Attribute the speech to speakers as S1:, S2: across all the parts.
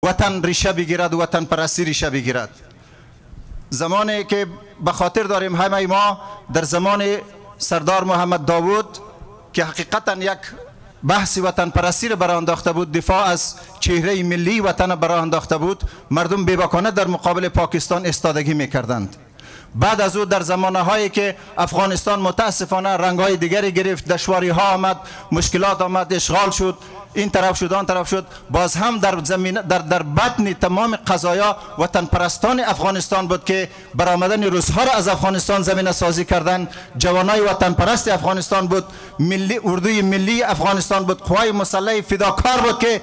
S1: وطن ریشه بگیرد و وطن پرستی ریشه بگیرد. زمانی که به خاطر داریم همه ما در زمان سردار محمد داوود که حقیقتا یک بحث وطن پرستی را برای انداخته بود، دفاع از چهره ملی وطن برای انداخته بود، مردم بیباکانه در مقابل پاکستان استادگی میکردند. بعد از او در زمانه هایی که افغانستان متاسفانه رنگ های دیگری گرفت، دشواری ها آمد، مشکلات آمد، اشغال شد، این طرف شد آن طرف شد، باز هم در زمین در بطن تمام قضایا وطن پرستان افغانستان بود که برآمدن روس‌ها را از افغانستان زمینه سازی کردند. جوانای وطن پرست افغانستان بود، اردوی ملی افغانستان بود، قوای مسلح فداکار بود که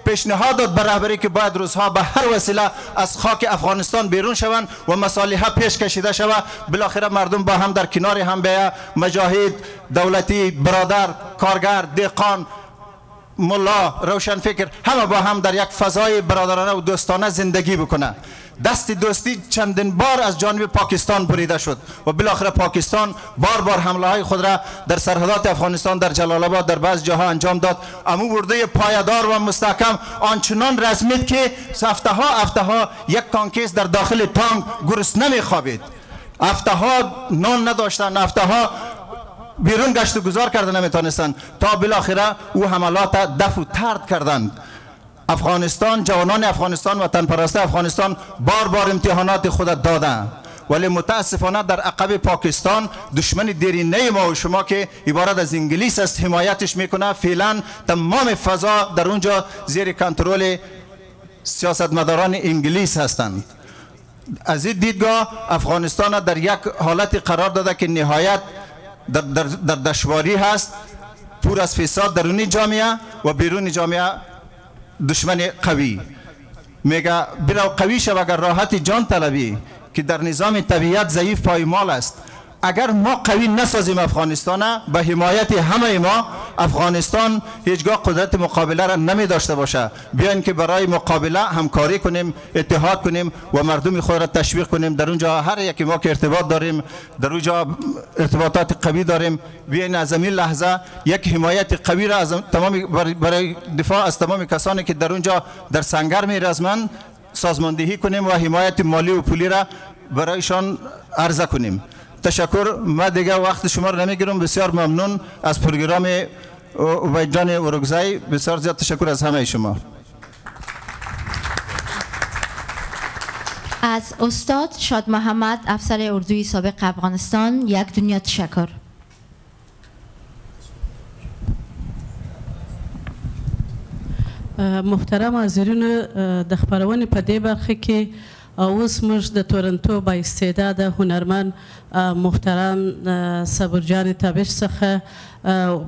S1: پیشنهاد داد به رهبری که باید روزها به هر وسیله از خاک افغانستان بیرون شوند و مصالح پیش کشیده شود. بالاخره مردم با هم در کنار هم بیاید، مجاهد، دولتی، برادر، کارگر، دهقان، ملا، روشنفکر، همه با هم در یک فضای برادرانه و دوستانه زندگی بکنه. دست دوستی چندین بار از جانب پاکستان بریده شد و بالاخره پاکستان بار بار حمله های خود را در سرحدات افغانستان، در جلال آباد، در بعض جاها انجام داد. اما ورده پایدار و مستحکم آنچنان رزمید که هفته ها یک کانکیس در داخل تانک گرسنه نمیخوابید، هفته ها نان نداشتن، هفته ها بیرون گشت و گذار کردن نمیتونستند، تا بالاخره او حملات دفع و طرد کردند. افغانستان، جوانان افغانستان، وطن پرسته افغانستان بار بار امتحانات خود دادند، ولی متاسفانه در عقب پاکستان دشمن دیرینه ما و شما که عبارت از انگلیس است حمایتش میکنه. فعلا تمام فضا در اونجا زیر کنترل سیاستمداران انگلیس هستند. از این دیدگاه افغانستان در یک حالت قرار داده که نهایت در دشواری هست، پر از فساد درونی جامعه و بیرون جامعه. دشمن قوی میگه برو قوی شو اگر راحت جان طلبی، که در نظام طبیعت ضعیف پایمال است. اگر ما قوی نسازیم افغانستان به حمایت همه ما، افغانستان هیچگاه قدرت مقابله را نمی داشته باشه. بیاین که برای مقابله همکاری کنیم، اتحاد کنیم و مردم خود را تشویق کنیم. در اونجا هر یکی ما که ارتباط داریم، در اونجا ارتباطات قوی داریم، بیاین از این لحظه یک حمایت قوی را از تمام برای دفاع از تمام کسانی که در اونجا در سنگر می رزمند سازماندهی کنیم و حمایت مالی و پولی را برایشان عرضه کنیم. تشکر. من دیگه وقت شما رو نمیگیرم. بسیار ممنون از پروگرام عبید جان اورکزی. بسیار زیاد تشکر از همه شما.
S2: از استاد شاد محمد، افسر اردوی سابق افغانستان، یک دنیا تشکر.
S3: محترم حاضرین، د خبرونې په دې برخه کې اوس موږ د تورنټو با استعداده هنرمند محترم صبرجان تابش څخه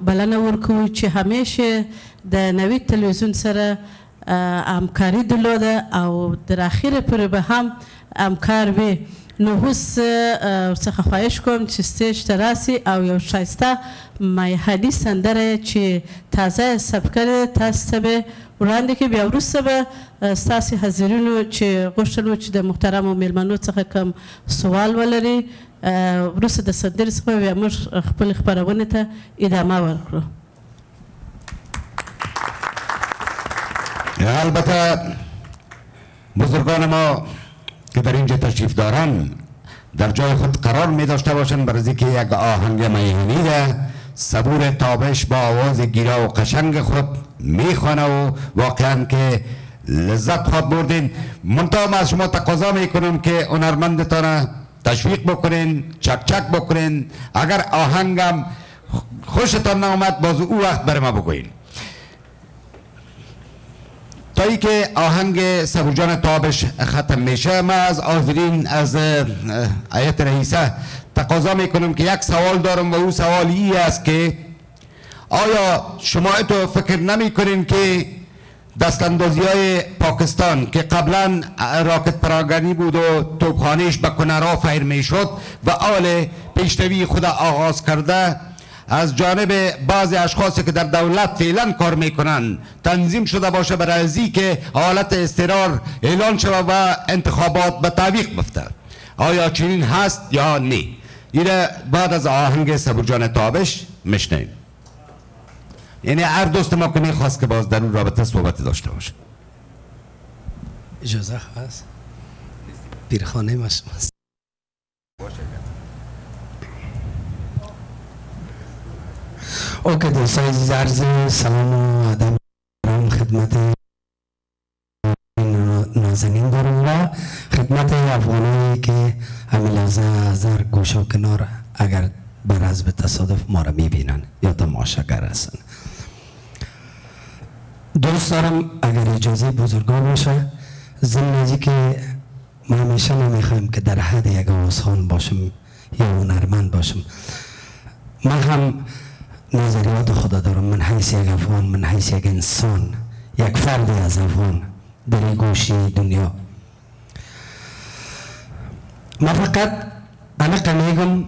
S3: بلنه ورکوو چې همیشه د نوید تلویزیون سره همکاري درلوده او در اخیر پورې به هم همکار وي. نو اوس ورڅخه خواهش کوم چې سټیج ته راسي او یو ښایسته مایحدي سندره چې تازه ثبت کړې تاسو ته به وړاندې کړي. بیا وروسته به ستاسې حاضرینو چې غوښتل و چې د محترمو مېلمنو څخه کوم سوال ولري، وروسته د سندرې څخه بیا موږ خپلې خپرونې ته ادامه ورکړو.
S4: البته بزرگان ما که در اینجا تشریف دارن در جای خود قرار می داشته باشند، برای که یک آهنگ میهنی ده صبور تابش با آواز گیرا و قشنگ خود میخوانه و واقعا که لذت خود بردین. منتها از شما تقاضا میکنم که هنرمندتان تشویق بکنین، چک چک بکنین. اگر آهنگم خوشتان نامد باز او وقت بر ما بگوین. تا ای که آهنگ صبورجان تابش ختم میشه، من از حاضرین، از هیئت رئیسه تقاضا میکنم که یک سوال دارم و او سوال ای است که آیا شما تو فکر نمی کنین که دستاندازی های پاکستان که قبلا راکت پراگنی بود و توپخانهش به کنرا فیر می شد و آل پیشروی خود آغاز کرده، از جانب بعضی اشخاصی که در دولت فعلا کار میکنن تنظیم شده باشه برای ازی که حالت اضطرار اعلان شود و انتخابات به تعویق بفته؟ آیا چنین هست یا نه؟ اینه بعد از آهنگ صبورجان تابش میشنیم. یعنی هر دوست ما که میخواست که باز در اون رابطه صحبت داشته باشه.
S5: اجازه هست پیرخانه ما شماست. اوکی دوستان عزیز، عرض سلام و ادب خدمت نازنین دارم و خدمت افغانایی که همین لحظه از هر گوشه و کنار اگر بر حسب تصادف ما را میبینن یا تماشاگر هستن. دوست دارم اگر اجازه بزرگان باشه، ضمن ازی که ما همیشه نمیخوایم که در حد یک آوازخوان باشم یا هنرمند باشم. من هم نظریات خدا دارم، من حیث یک افغان، من حیث یک انسان، یک فردی از افغان در این گوشه دنیا. من فقط انا میگم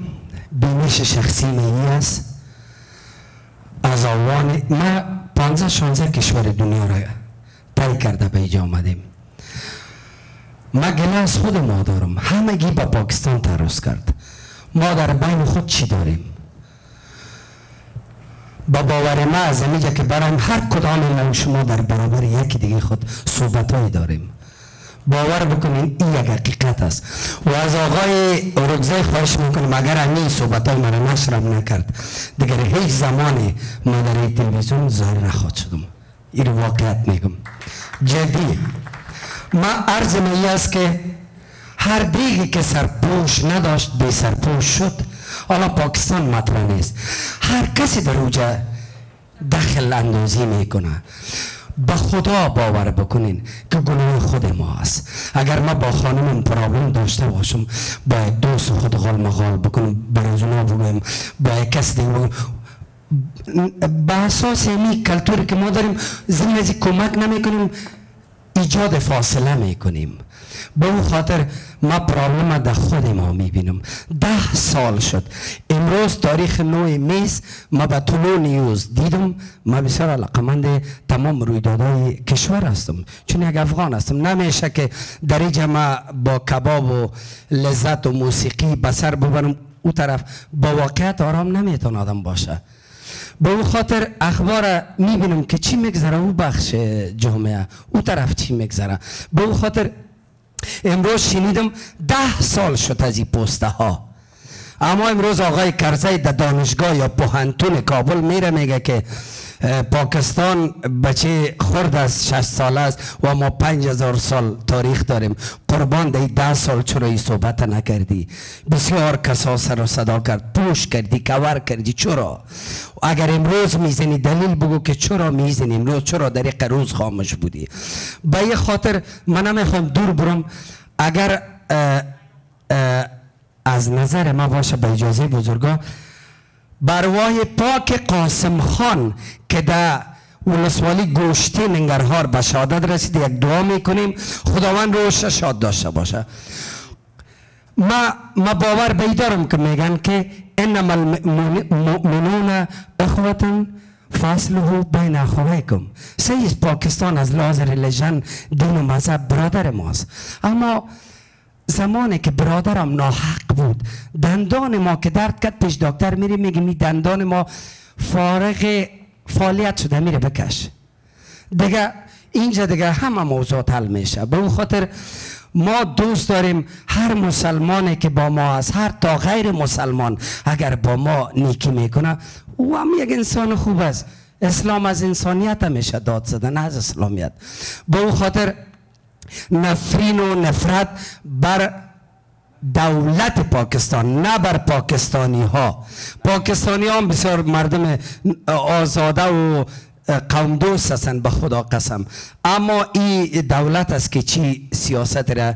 S5: بینش شخصی می است از آوان. ما 15-16 کشور دنیا را طی کرده به اینجا آمدیم. ما گله از خود ما دارم، همگی با پاکستان تعرض کرد. ما در بین خود چی داریم؟ با باور ما از اینجا که برایم هر کدام من شما در برابر یکی دیگه خود صحبتایی داریم. باور بکنین این یک حقیقت است و از آقای اورگزای خواهش میکنم اگر همین صحبتای من نشرم نکرد دیگر هیچ زمانی ما در این تلویزیون ظاهر نخواهد شدم. این واقعیت میگم جدی. ما عرض می است که هر دیگی که سرپوش نداشت بی سرپوش شد. حالا پاکستان مطرح نیست، هر کسی در اوجا دخل اندازی میکنه. با خدا باور بکنین که گناه خود ما است. اگر ما با خانمم پرابلم داشته باشم باید دوست خود غال مغال بکنم، برای اونا بگویم، باید کس دیگه بگویم. با اساس این کلتوری که ما داریم زمین ازی کمک نمی کنیم، ایجاد فاصله می کنیم. به اون خاطر ما پرابلم در خود ما میبینم. 10 سال شد امروز تاریخ 9 میز ما به طلوع نیوز دیدم. ما بسیار علاقمند تمام رویدادهای کشور هستم چون یک افغان هستم. نمیشه که در اینجا ما با کباب و لذت و موسیقی بسر ببرم او طرف. با واقعیت آرام نمیتون آدم باشه. به اون خاطر اخبار میبینم که چی میگذره او بخش جامعه، او طرف چی میگذره. به اون خاطر امروز شنیدم 10 سال شد از این پسته ها. اما امروز آقای کرزی در دانشگاه یا پوهنتون کابل میره میگه که پاکستان بچه خرد از 6 ساله است و ما 5000 سال تاریخ داریم. قربان در 10 سال چرا این صحبت نکردی؟ بسیار کسا سر و صدا کرد، پوش کردی، کور کردی. چرا؟ اگر امروز میزنی دلیل بگو که چرا میزنی امروز، چرا در یک روز خاموش بودی؟ به یه خاطر من نمیخوام دور برم. اگر از نظر ما باشه به اجازه بزرگا، بروای پاک قاسم خان که در ولسوالی گوشتی ننگرهار به شهادت رسید یک دعا میکنیم خداوند روش شاد داشته باشه. ما باور بیدارم که میگن که انما المؤمنون اخوة فاصله بین اخویکم. سیز پاکستان از لحاظ ریلیژن دین و مذهب برادر ماست. اما زمانی که برادرم ناحق بود، دندان ما که درد کرد پیش دکتر میری میگه می دندان ما فارغ فعالیت شده، میره بکش دیگه. اینجا دیگه همه موضوع حل میشه. به اون خاطر ما دوست داریم هر مسلمانی که با ما است، هر تا غیر مسلمان اگر با ما نیکی میکنه او هم یک انسان خوب است. اسلام از انسانیت همیشه داد زده، نه از اسلامیت. به اون خاطر نفرین و نفرت بر دولت پاکستان نه بر پاکستانی ها. پاکستانی ها بسیار مردم آزاده و قوم دوست هستند به خدا قسم. اما این دولت است که چی سیاست را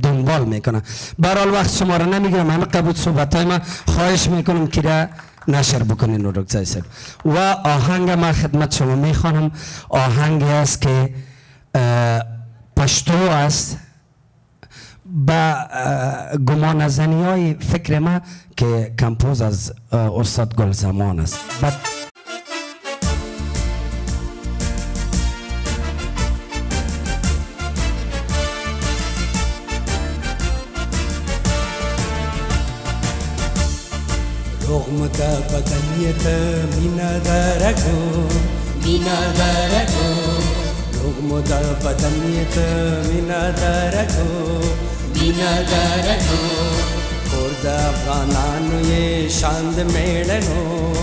S5: دنبال میکنه. برحال وقت شما را نمیگیرم، همه قبول صحبت های من خواهش میکنم که را نشر بکنین رو رکزای سر. و آهنگ من خدمت شما میخوانم. آهنگ است که پشتو است با گمان زنی های فکر ما که کمپوز از استاد گل زمان است.
S6: رغم تا بدنیت مینا دارکو رغم در بدنیت مینا درگو مینا درگو کرد افغانانوی شاند میلنو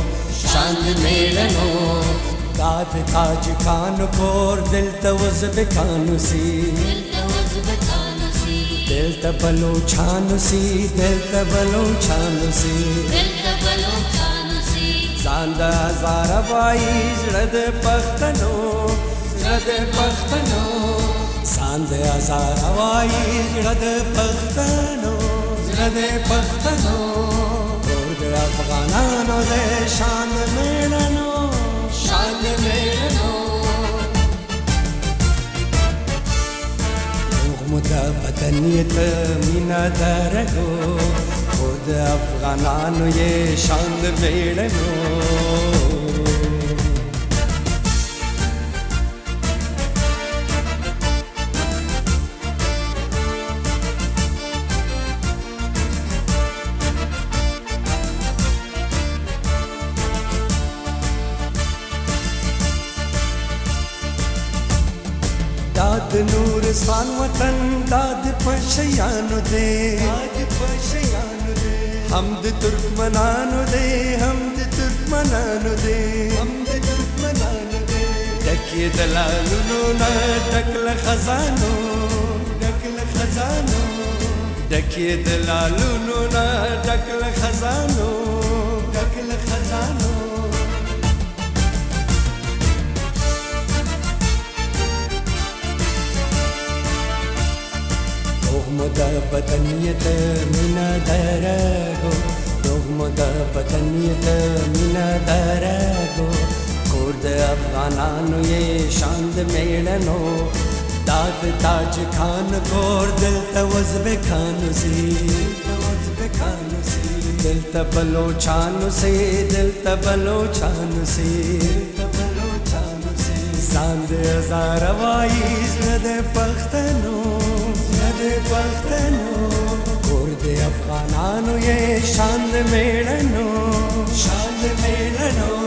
S6: شاند میلنو داد تاج کانو کور دل توز بکانو سی دل تبلو چانو سی دل تبلو چانو سی زاند هزار وایز رد پختنو رد پختنو زاند هزار وایز رد پختنو رد پختنو کرد افغانانو ده شاند میلنو شاند میلنو رغم در بدنیت مینا درگو خود افغانانوی شاند میلنو داد نورستان وطن داد پشیانو دے حمد ترکمنانو دے حمد ترکمنانو دے حمد ترکمنانو دے ڈکی دلالونو نا ڈکل خزانو ڈکل خزانو ڈکی دلالونو نا ڈکل خزانو ڈکل خزانو رغم در بدنیت مینا درگو رغم در بدنیت مینا درگو کرد افغانانوی شاند میلنو داد تاج خان کور دل توز بکانو سی دل تبلو چانو سی دل تبلو چانو سی زاند هزار وایز رد پختنو پختنو کرد افغانانو یہ شاند میلنو شاند میلنو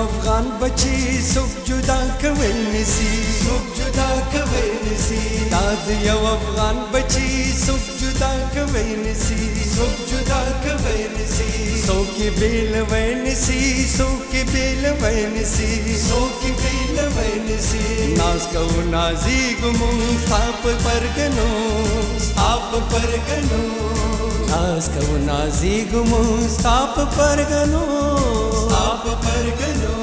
S6: افغان بچی سوک جدا کوي نسی سوک جدا کوي نسی داد یو افغان بچی سوک جدا کوي نسی سوک جدا کوي نسی سوک بیل ونسی سوک بیل ونسی سوک بیل ونسی ناز کو نازی گمو صاحب پرگنو صاحب پرگنو ناز کو نازی گمو صاحب پرگنو صاحب پرگنو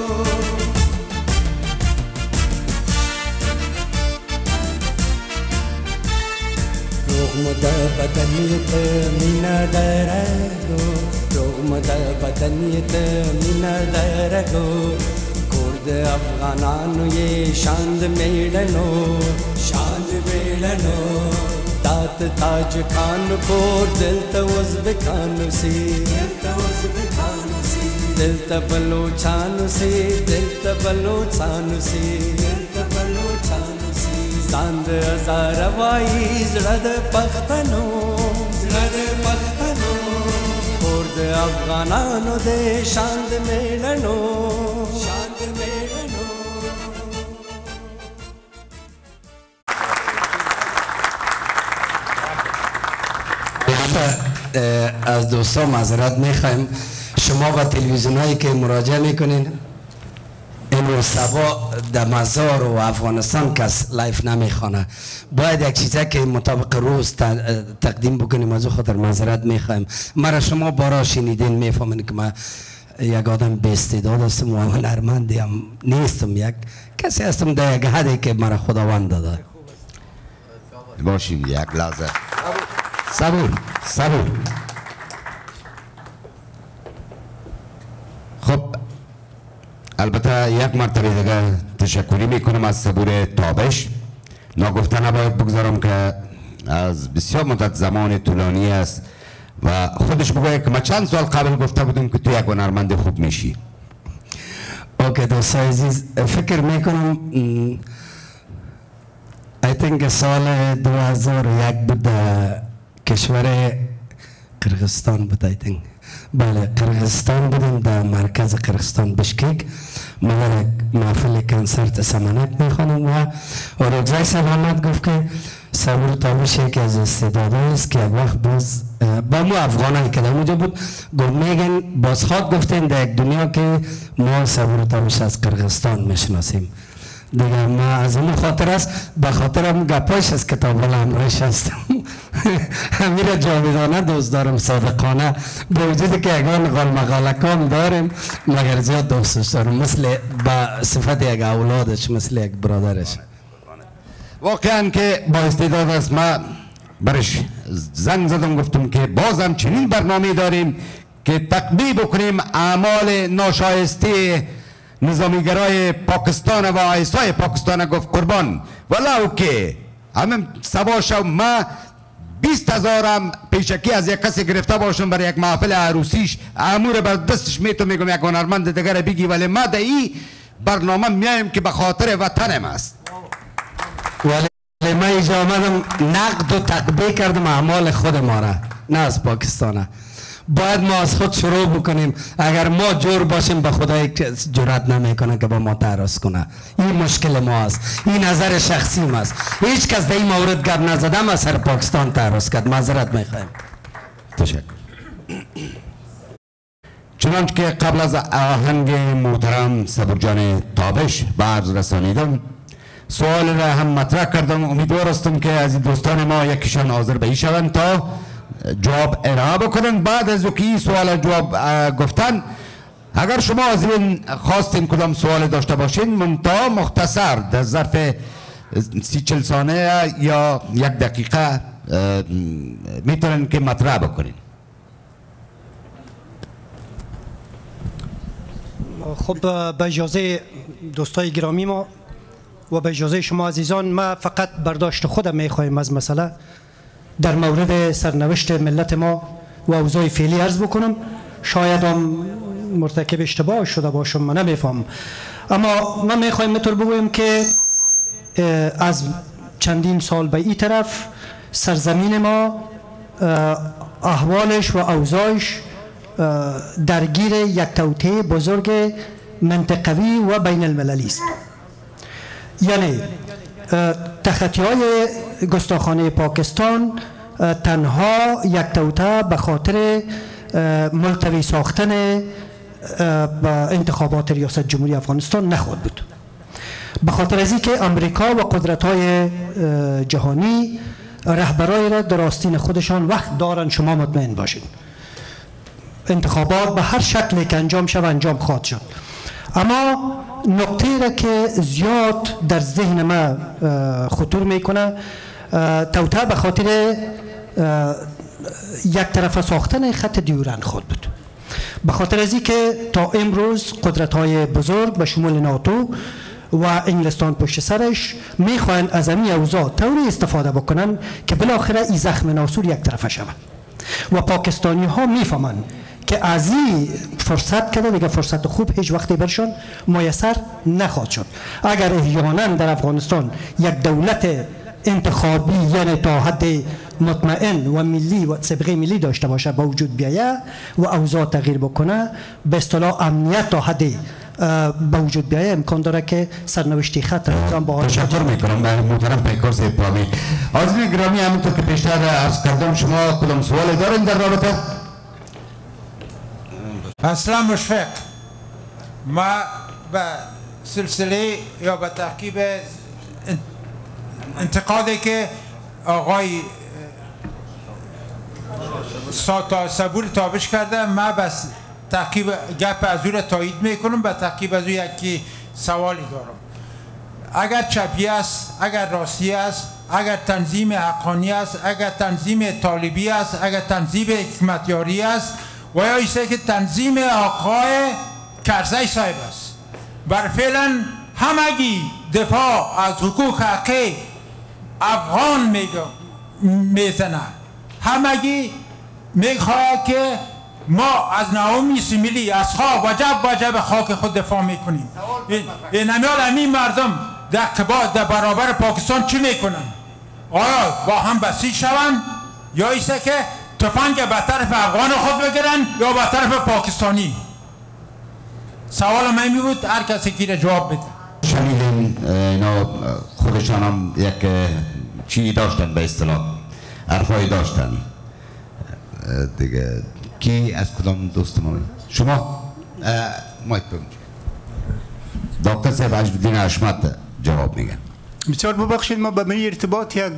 S6: رغم در بدنیت مینا درگو رغم در بدنیت مینا درگو کرد افغانانوی شاند میلنو شاند میلنو داد تاج خان کور دل توز بکانو سی دل تبلو چانو سی دل تبلو چانو سی دل تبلو چانو سی زاند هزار وایز رد پختنو رد پختنو کرد افغانانو دے شاند میلنو شاند میلنو
S5: از دوستان معذرت میخوایم شما با تلویزیون هایی که مراجعه میکنین امروز صبح در مزار و افغانستان کس لایف نمیخوانه باید یک چیزه که مطابق روز تقدیم بکنیم از او خاطر معذرت میخوایم مرا شما بارا شنیدین میفهمین که من یک آدم به استعداد هستم و هنرمندی هم نیستم یک کسی هستم در یک حدی که مرا خداوند داده
S4: باشیم یک لحظه صبور. خب البته یک مرتبه دیگه تشکری میکنم از صبور تابش. ناگفته نباید بگذارم که از بسیار مدت زمان طولانی است و خودش بگوید که ما چند سال قبل گفته بودیم که تو یک هنرمند خوب میشی.
S5: اوکی دوستای عزیز، فکر میکنم I think سال 2001 بود کشور قرغستان بود I think. بله قرغستان بودیم در مرکز قرغستان بشکیک. من محفل کنسرت سمنک میخوانم و رکزای سلامت گفت که صبور تابش یکی از استعدادهایی است که یک وقت باز با ما افغانان که در اونجا بود میگن باز خواد گفتن در یک دنیا که ما صبور تابش از قرغستان میشناسیم دیگه. ما از اون خاطر است به خاطر هم گپایش از کتاب الامرش هستم. همین جاویدانه دوست دارم صادقانه به وجود که یکان مقاله کام داریم مگر زیاد دوستش دارم مثل به صفت یک اولادش مثل یک برادرش.
S4: واقعا که با استعداد است. ما برش زنگ زدم گفتم که بازم چنین برنامه داریم که تقبیح بکنیم اعمال ناشایسته نظامیگرای پاکستان و آیسای پاکستان. گفت قربان ولو که همین سبا شو ما 20,000 هم پیشکی از یک کسی گرفته باشم برای یک محفل عروسیش امور بر دستش میتونم میگم یک هنرمند دیگر بگی، ولی ما در این برنامه میایم که به خاطر وطنم است.
S5: ولی من اینجا آمدم نقد و تقبیح کردم اعمال خود ما را نه از پاکستانه. باید ما از خود شروع بکنیم. اگر ما جور باشیم به خدای جرات نمیکنه که با ما تعرض کنه. این مشکل ما است، این نظر شخصی ما است. هیچ کس در این مورد گپ نزده ما سر پاکستان تعرض کرد. معذرت میخوایم.
S4: تشکر. چنانچه که قبل از آهنگ محترم صبور جان تابش به عرض رسانیدم سوال را هم مطرح کردم. امیدوار هستم که از دوستان ما یکیشان حاضر به این شوند تا جواب ارائه بکنن. بعد از این سوال جواب گفتن اگر شما از این خواستین کدام سوال داشته باشین منتها مختصر در ظرف 30-40 ثانیه یا 1 دقیقه میتونن که مطرح بکنین.
S7: خب به اجازه دوستای گرامی ما و به اجازه شما عزیزان ما فقط برداشت خودم میخوایم از مسئله در مورد سرنوشت ملت ما و اوضاع فعلی عرض بکنم. شاید هم مرتکب اشتباه شده باشم من نمیفهم، اما من میخوایم مطور بگویم که از چندین سال به این طرف سرزمین ما احوالش و اوضاعش درگیر یک توطئه بزرگ منطقوی و بین المللی است. یعنی تخطی‌های گستاخانه پاکستان تنها یک توطئه به خاطر ملتوی ساختن انتخابات ریاست جمهوری افغانستان نخواهد بود. به خاطر از اینکه امریکا و قدرت‌های جهانی رهبرای را در آستین خودشان وقت دارند. شما مطمئن باشید انتخابات به هر شکلی که انجام شود انجام خواهد شد. اما نقطه‌ای را که زیاد در ذهن ما خطور میکنه توطئه به خاطر یک طرفه ساختن خط دیورن خود بود. به خاطر از اینکه تا امروز قدرت‌های بزرگ به شمول ناتو و انگلستان پشت سرش میخواهند از این اوضاع طوری استفاده بکنن که بالاخره این زخم ناسور یک طرفه شود و پاکستانی ها میفهمند که از این فرصت کرده دیگه فرصت خوب هیچ وقتی برشان میسر نخواهد شد. اگر احیانا در افغانستان یک دولت انتخابی یعنی تا حد مطمئن و ملی و صبغه ملی داشته باشه با وجود بیایه و اوضاع تغییر بکنه به اصطلاح امنیت تا حد با وجود بیایه امکان داره که سرنوشتی خط نظام با
S4: تشکر میکنم محترم پیکار صاحب پامی. حاضرین گرامی همونطور که پیشتر عرض کردم شما کدام سوال دارین در رابطه؟
S8: اصلا مشفق ما به سلسله یا به تعقیب انتقادی که آقای صبور تابش کرده ما بس تعقیب گپ از او را تایید میکنم. به تعقیب از او یکی سوالی دارم. اگر چپی است، اگر راستی است، اگر تنظیم حقانی است، اگر تنظیم طالبی است، اگر تنظیم حکمتیاری است و یا ایسته که تنظیم آقای کرزی صاحب است. بر فعلا همگی دفاع از حقوق حقی افغان میزنه، همگی میخواه که ما از نامی سیمیلی از خواه وجب خاک خود دفاع میکنیم. این همین مردم در برابر پاکستان چی میکنن؟ آیا با هم بسیج شوند یا ایسته که تفنگ به طرف افغان خود بگیرن یا به طرف پاکستانی؟ سوال من بود، هر کسی که جواب بده.
S4: شنیدین اینا خودشان هم یک چی داشتن، به اصطلاح حرفایی داشتن دیگه. کی از کدام دوست ما؟ شما مایک بگم. دکتر صاحب عجبالدین حشمت جواب میگن.
S9: بسیار ببخشید، ما به می ارتباط یک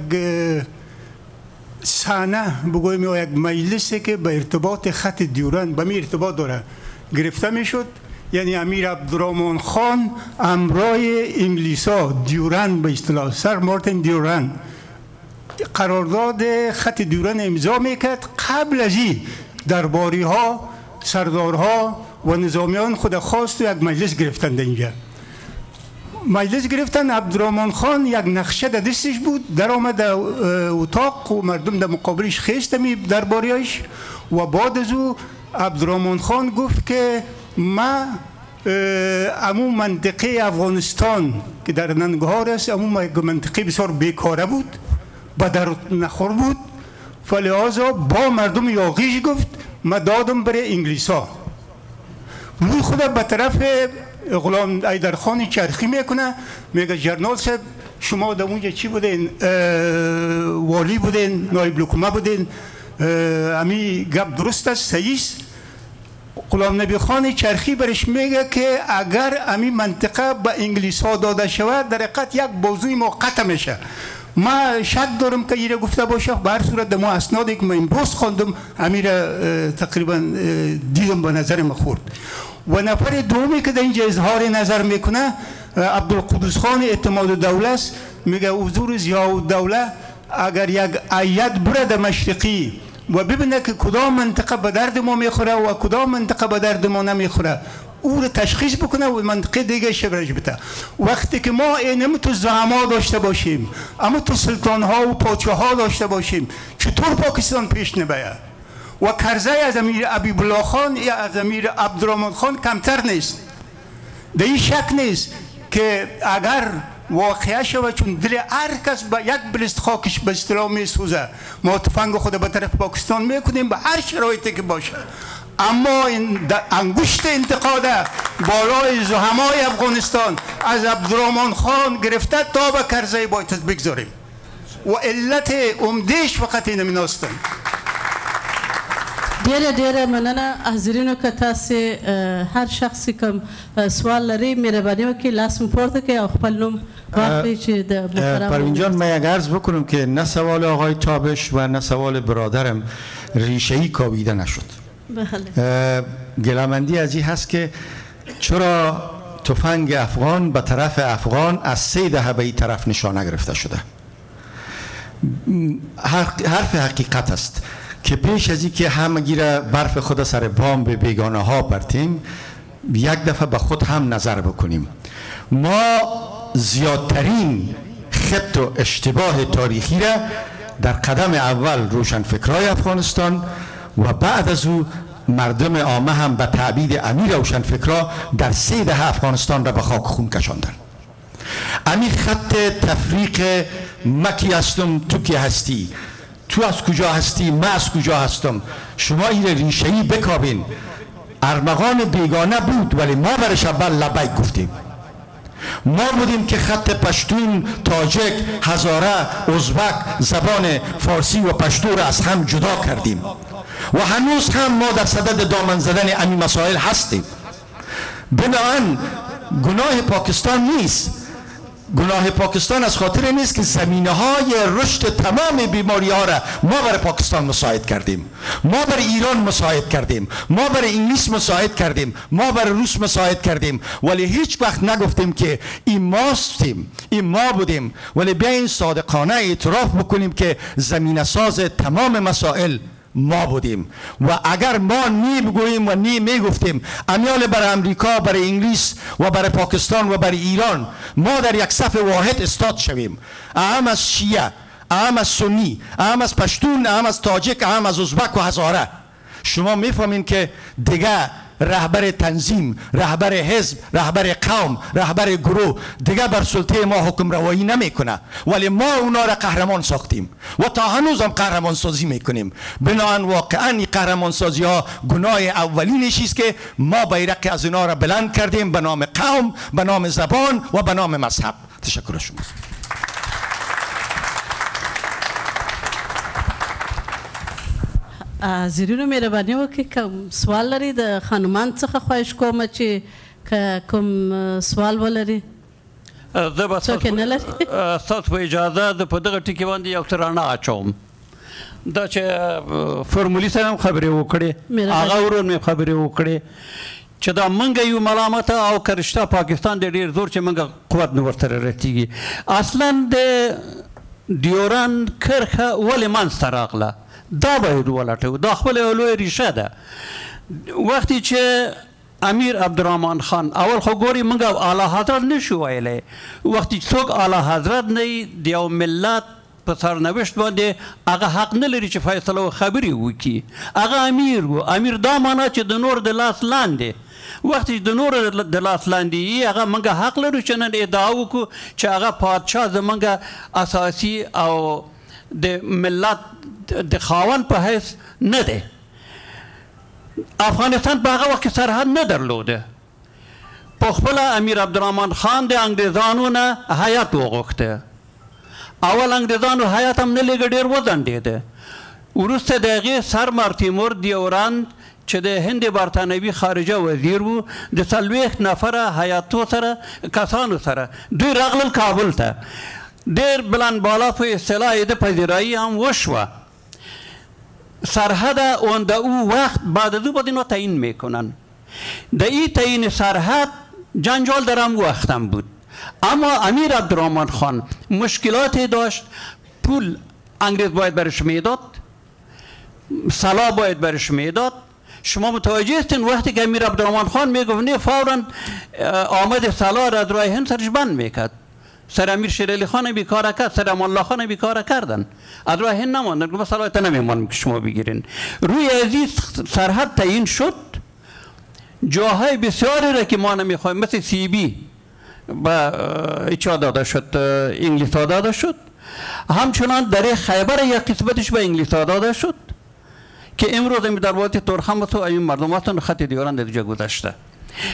S9: صحنه بگویم یا یک مجلسی که به ارتباط خط دیورن به می ارتباط داره گرفته میشد، یعنی امیر عبدالرحمن خان امرای انگلیسا دیورن به اصطلاح سر مارتین دیورن قرارداد خط دیورن امضا میکرد. قبل از این درباری ها، سردارها و نظامیان خود خواست یک مجلس گرفتند. اینجا مجلس گرفتن، عبدالرحمن خان یک نقشه در دستش بود، در آمد اتاق و مردم در مقابلش خیستمی درباریش و بعد از او عبدالرحمن خان گفت که ما امو منطقه افغانستان که در ننگهار است، امو منطقه بسیار بیکاره بود، به در نخور بود، فلحاظا با مردم یاغیش گفت ما دادم برای انگلیسا. روی خود به طرف غلام ایدرخان چرخی میکنه، میگه جرنال صاحب شما در اونجا چی بودین؟ والی بودین، نایب الحکومه بودین، امی گپ درست است، صحیح است؟ غلام نبی خان چرخی برش میگه که اگر امی منطقه به انگلیس ها داده شود در حقیقت یک بازوی ما قطع میشه. ما شک دارم که ایره گفته باشه. به هر صورت ما اسنادی که من امروز خواندم امیر تقریبا دیدم به نظر ما خورد. و نفر دومی که در اینجا اظهار نظر میکنه عبدالقدوس خان اعتماد دوله است، میگه حضور ضیاءالدوله اگر یک ایت بره در مشرقی و ببینه که کدام منطقه به درد ما میخوره و کدام منطقه به درد ما نمیخوره، او رو تشخیص بکنه و منطقه دیگه شبرش بده. وقتی که ما اینم تو زعما داشته باشیم، اما تو سلطان ها و پادشاه ها داشته باشیم، چطور پاکستان پیش نباید؟ و کرزی از امیر حبیب الله خان یا از امیر عبدالرحمن خان کمتر نیست. در این شک نیست که اگر واقعه شود، چون دل هر کس به یک بلست خاکش به اصطلاح میسوزه، ما تفنگ خود به طرف پاکستان میکنیم به هر شرایطی که باشه. اما این انگشت انتقاد بالای زعمای افغانستان از عبدالرحمن خان گرفته تا به کرزی باید بگذاریم و علت عمدهش فقط این مناستن.
S3: ډیره مننه حاضرینو که تاسو هر شخصی کوم سوال لري مهرباني وکړئ لاس مو پورته کړئ او خپل نوم واخلئ چې د محترم
S1: پروین جان من یک عرض بکنم که نه سوال آقای تابش و نه سوال برادرم ریشه‌ای کاویده نشد.
S3: بله.
S1: گلامندی از این هست که چرا تفنگ افغان به طرف افغان از 3 دهه به این طرف نشانه گرفته شده. حرف حقیقت است که پیش از اینکه همگی را برف خود سر بام به بیگانه ها برتیم، یک دفعه به خود هم نظر بکنیم. ما زیادترین خط و اشتباه تاریخی را در قدم اول روشنفکرای افغانستان و بعد از او مردم عامه هم به تعبید امیر روشنفکرا در 3 دهه افغانستان را به خاک خون کشاندن. امی خط تفریق مکی هستم تو کی هستی، تو از کجا هستی، من از کجا هستم، شما این ریشه‌ای بکابین. ارمغان بیگانه بود ولی ما برش اول لبیک گفتیم. ما بودیم که خط پشتون، تاجک، هزاره، ازبک، زبان فارسی و پشتو را از هم جدا کردیم و هنوز هم ما در صدد دامن زدن امی مسائل هستیم. بنابراین گناه پاکستان نیست
S10: گناه پاکستان از خاطر نیست که زمینه های رشد تمام بیماری ها را ما برای پاکستان مساعد کردیم، ما برای ایران مساعد کردیم، ما برای انگلیس مساعد کردیم، ما برای روس مساعد کردیم، ولی هیچ وقت نگفتیم که این ماستیم، این ما بودیم. ولی بیاین صادقانه اعتراف بکنیم که زمینه ساز تمام مسائل ما بودیم. و اگر ما نی بگوییم و نی میگفتیم، امیال برای امریکا، برای انگلیس و برای پاکستان و برای ایران ما در یک صف واحد استاد شویم، اهم از شیعه، اهم از سنی، اهم از پشتون، اهم از تاجک، اهم از ازبک و هزاره، شما میفهمین که دیگه رهبر تنظیم، رهبر حزب، رهبر قوم، رهبر گروه دیگه بر سلطه ما حکم روایی نمیکنه، ولی ما اونا را قهرمان ساختیم و تا هنوز هم قهرمان سازی میکنیم. بنابراین واقعا این قهرمان سازی ها گناه اولینش است که ما بیرق از اینا را بلند کردیم به نام قوم، به نام زبان و به نام مذهب. تشکر شما.
S3: زیرینو مهربانی وکړئ کوم سوال لري د خانمان څخه خواهش کوم چې کوم سوال ولري.
S11: زه به ستاسو په اجازه د په دغه ټکي باندې یو څه رڼا اچوم. دا چې فرمولي صاحب هم خبرې وکړې، هغه ورور مې خبرې وکړې چې دا موږ یو ملامته او که رشته پاکستان دی ډېر زور چې موږ قوت نه ورسره رسېږي. اصلا د ډیورند کرښه ولې منځته راغله دا باید ولټوو، دا خپله یوه لویه ریشه ده. وقتی چې امیر عبدالرحمن خان اول خو ګوري موږ اعلی حضرت نشو ویلی، وقتی چې څوک اعلی حضرت نه وي د یو ملت په سرنوشت باندې هغه حق نه لري چې فیصله و خبرې وکړي. هغه امیر و، امیر دا معنا چې د نور د لاس لاندې. وقتی د نور د لاس لاندې وي هغه موږ حق لرو چې نن ادعا وکړو چې هغه پادشاه زموږ اساسي او د ملت د خاوند په حیث نه دی. افغانستان په هغه وخت کې سرحد نه درلوده. په خپله امیر عبدالرحمن خان د انګریزانو نه هیات وغوښته. اول انګریزانو هیات هم نه لږه ډېر وځنډېده. وروسته د هغې سر مارتیمور ډیورند چې د هند برطانوي خارجه وزیر و د 40 نفره هیاتو سره کسانو سره دوی راغلل کابل ته. ډېر بلند بالا په اصطلاح د پذیرایی هم وشوه. سرحد اون او وقت بعد از او باید اینو تعیین میکنن. در این تعیین سرحد جنجال در هم وقت هم بود. اما امیر عبدالرحمن خان مشکلاتی داشت. پول انگریز باید برش میداد، سلاح باید برش میداد. شما متوجه هستین وقتی که امیر عبدالرحمن خان میگفت نه فوراً آمد سلاح را از راه هند سرش بند میکرد. سر امیر شیرعلی خان بیکاره کرد، سر امان الله خان بیکاره کردن، از راه هند نماندن که صلاحیت نمیمانم که شما بگیرین. روی ازی سرحد تعیین شد. جاهای بسیاری را که ما نمیخوایم مثل سی بی با ایچا داده شد، انگلیس داده شد. همچنان در خیبر یک قسمتش به انگلیس داده شد که امروز در وقت ترخم و این مردم هستن خط دیواران در جا گذشته.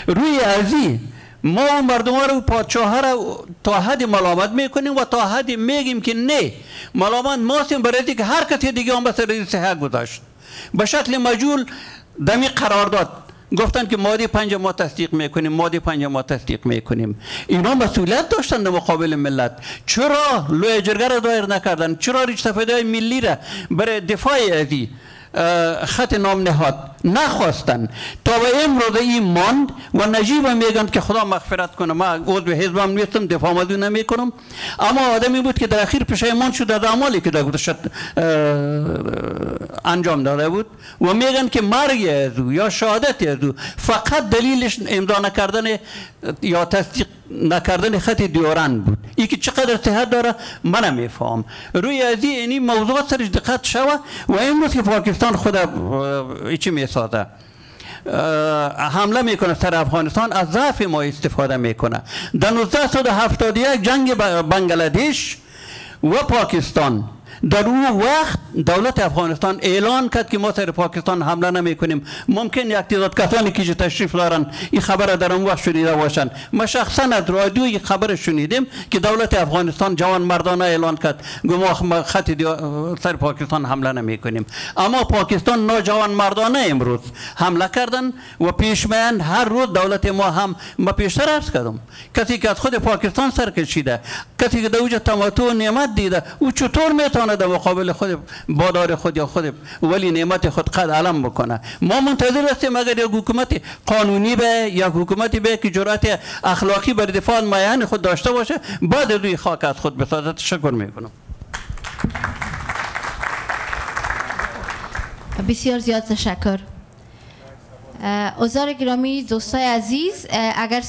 S11: روی ازی ما مردم ها رو پادشاه ها رو تا حدی ملامت میکنیم و تا حدی میگیم که نه ملامت ماستیم برای که هر کسی دیگه هم بسر رئیس حق گذاشت به شکل مجول دمی قرار داد. گفتن که ماده 5 ما تصدیق میکنیم، ماده 5 ما تصدیق میکنیم. اینا مسئولیت داشتن در مقابل ملت. چرا لوی جرگه را دایر نکردن؟ چرا ریچ تفیده ملی را برای دفاع ازی خط نام نهاد نخواستن؟ تا به امروز این ماند و نجیب میگن که خدا مغفرت کنه. ما عضو حزبم نیستم، دفاع مدو نمی کنم، اما آدمی بود که در اخیر پشیمان شد از اعمالی که در گذشته انجام داده بود و میگن که مرگ از او یا شهادت از او فقط دلیلش امضا نکردن یا تصدیق نکردن خط دیورند بود. این که چقدر صحت داره من نمیفهم. روی از این موضوع سرش دقت شوه و امروز که پاکستان خود چی میسازه حمله میکنه سر افغانستان، از ضعف ما استفاده میکنه. در 1971 جنگ بنگلادش و پاکستان در اون وقت دولت افغانستان اعلان کرد که ما سر پاکستان حمله نمی کنیم. ممکن یک تعداد کسانی که تشریف دارن این خبر در اون وقت شنیده باشن. ما شخصا از رادیو این خبر شنیدیم که دولت افغانستان جوان مردانه اعلان کرد ما خط سر پاکستان حمله نمی کنیم. اما پاکستان ناجوان مردانه امروز حمله کردن و پیشمن هر روز دولت ما پیشتر عرض کردم کسی که از خود پاکستان سر کشیده، کسی که در اوج تمتع و نعمت دیده، او چطور میتونه در مقابل خود بادار خود یا خود ولی نعمت خود قد علم بکنه؟ ما منتظر هستیم اگر یک حکومت قانونی به یا حکومتی به که جرأت اخلاقی بر دفاع از مایه‌ان خود داشته باشه بعد روی خاک از خود بسازد. تشکر میکنم.
S2: بسیار زیاد تشکر. عزیزان گرامی، دوستای عزیز، اگر